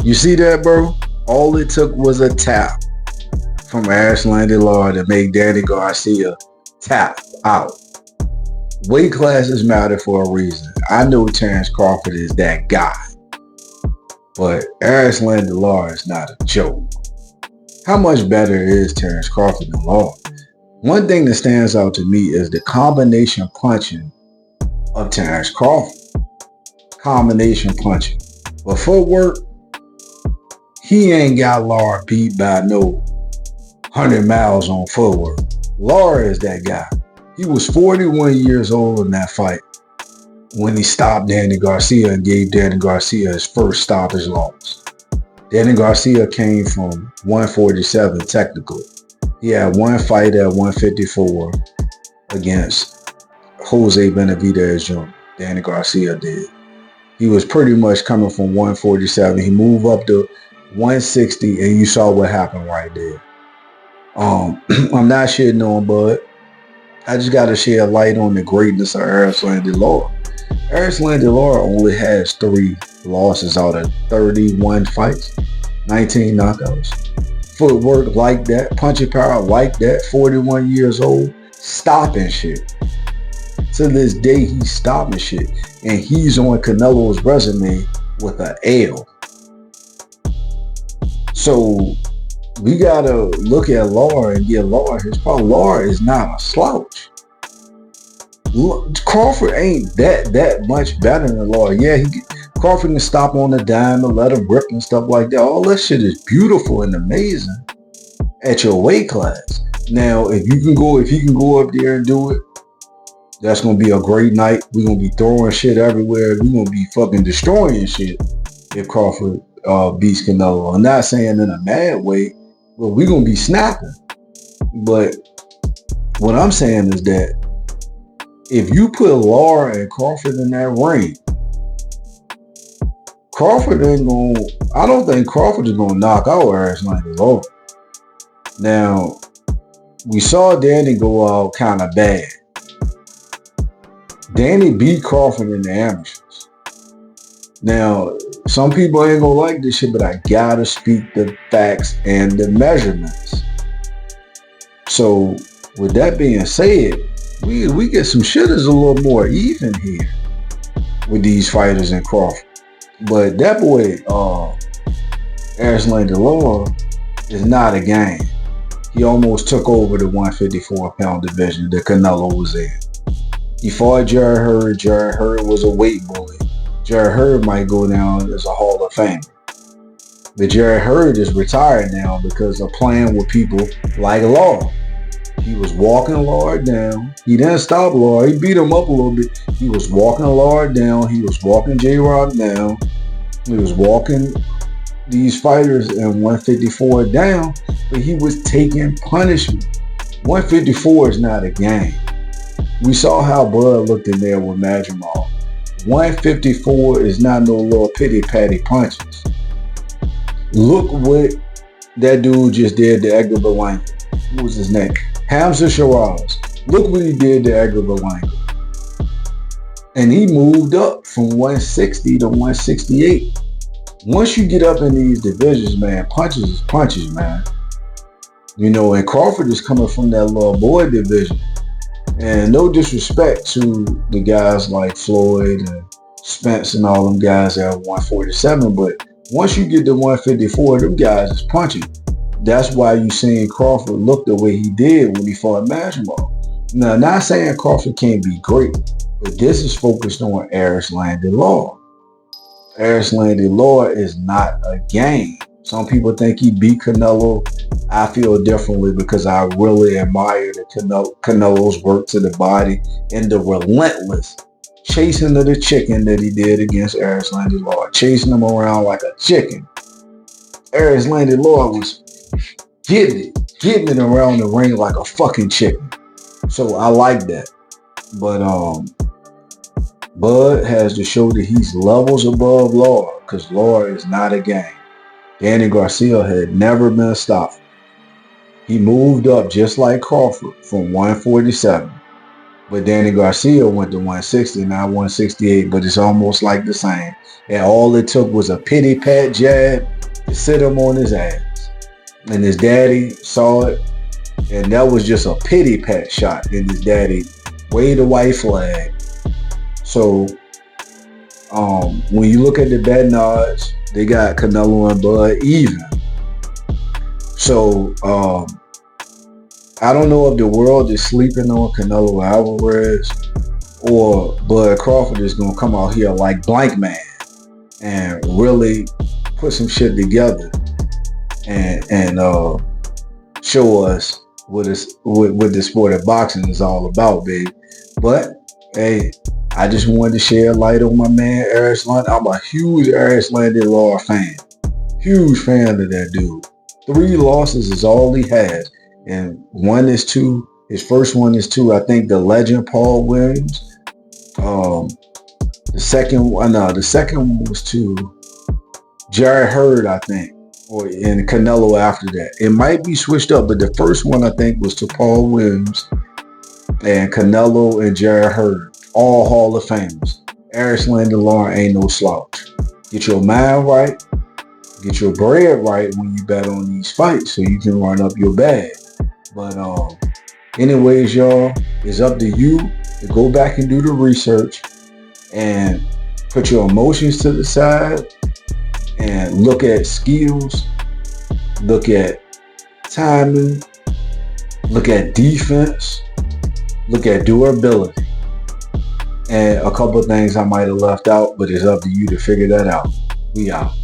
You see that, bro? All it took was a tap from Erislandy Lara to make Danny Garcia tap out. Weight classes matter for a reason. I know Terence Crawford is that guy, but Erislandy Lara is not a joke. How much better is Terence Crawford than Lara? One thing that stands out to me is the combination punching of Terence Crawford. Combination punching. But footwork, he ain't got Lara beat by no 100 miles on footwork. Lara is that guy. He was 41 years old in that fight when he stopped Danny Garcia and gave Danny Garcia his first stoppage loss. Danny Garcia came from 147 technically. He had one fight at 154 against Jose Benavidez Jr. Danny Garcia did. He was pretty much coming from 147. He moved up to 160, and you saw what happened right there. I'm not shitting on Bud. I just got to shed light on the greatness of Erislandy Lara. Erislandy Lara only has 3 losses out of 31 fights, 19 knockouts. Footwork like that, punching power like that, 41 years old, stopping shit. To this day, he's stopping shit. And he's on Canelo's resume with an L. So we gotta look at Lara and get Lara his part. Lara is not a slouch. Crawford ain't that much better than Lara. Yeah, Crawford can stop on the dime and let him rip and stuff like that. All that shit is beautiful and amazing at your weight class. Now, if he can go up there and do it, that's gonna be a great night. We're gonna be throwing shit everywhere. We're gonna be fucking destroying shit if Crawford beats Canelo. I'm not saying in a mad way, but we're gonna be snapping. But what I'm saying is that if you put Lara and Crawford in that ring, I don't think Crawford is gonna knock out Erislandy Lara. Now, we saw Danny go out kind of bad. Danny beat Crawford in the amateurs. Now, some people ain't gonna like this shit, but I gotta speak the facts and the measurements. So, with that being said, we get some shit is a little more even here with these fighters in Crawford. But that boy, Erislandy Lara, is not a game. He almost took over the 154-pound division that Canelo was in. He fought Jarrett Hurd. Jarrett Hurd was a weight bully. Jarrett Hurd might go down as a Hall of Famer. But Jarrett Hurd is retired now because of playing with people like Lara. He was walking Lara down. He didn't stop Lara. He beat him up a little bit. He was walking Lara down. He was walking J-Rock down. He was walking these fighters in 154 down, but he was taking punishment. 154 is not a game. We saw how Bud looked in there with Madrimal. 154 is not no little pity-patty punches. Look what that dude just did to Edgar Berlanga. What was his name? Hamza Shiraz. Look what he did to Edgar Berlanga. And he moved up from 160 to 168. Once you get up in these divisions, man, punches is punches, man. You know, and Crawford is coming from that little boy division. And no disrespect to the guys like Floyd and Spence and all them guys at 147, but once you get to 154, them guys is punching. That's why you seen Crawford look the way he did when he fought Masvidal. Now, not saying Crawford can't be great, but this is focused on Erislandy Lara. Erislandy Lara is not a game. Some people think he beat Canelo. I feel differently because I really admire the Canelo's work to the body and the relentless chasing of the chicken that he did against Erislandy Lara, chasing him around like a chicken. Erislandy Lara was getting it around the ring like a fucking chicken. So I like that. But Bud has to show that he's levels above Lara, because Lara is not a game. Danny Garcia had never been stopped. He moved up just like Crawford from 147. But Danny Garcia went to 160, not 168, but it's almost like the same. And all it took was a pity pat jab to sit him on his ass. And his daddy saw it, and that was just a pity pat shot. And his daddy waved the white flag. So when you look at the betting odds, they got Canelo and Bud even. So I don't know if the world is sleeping on Canelo Alvarez or Bud Crawford is going to come out here like Blank Man and really put some shit together and show us what the sport of boxing is all about, baby. But hey, I just wanted to share light on my man Erislandy. I'm a huge Erislandy Lara fan. Huge fan of that dude. 3 losses is all he has. And one is to, his first one is to, I think, the legend Paul Williams. The second one was to Jared Hurd, I think, and Canelo after that. It might be switched up, but the first one I think was to Paul Williams and Canelo and Jared Hurd, all Hall of Famers. Erislandy Lara ain't no slouch. Get your mind right, get your bread right when you bet on these fights, so you can run up your bag. But anyways, y'all, it's up to you to go back and do the research and put your emotions to the side and look at skills, look at timing, look at defense, look at durability, and a couple of things I might have left out, but it's up to you to figure that out. We out.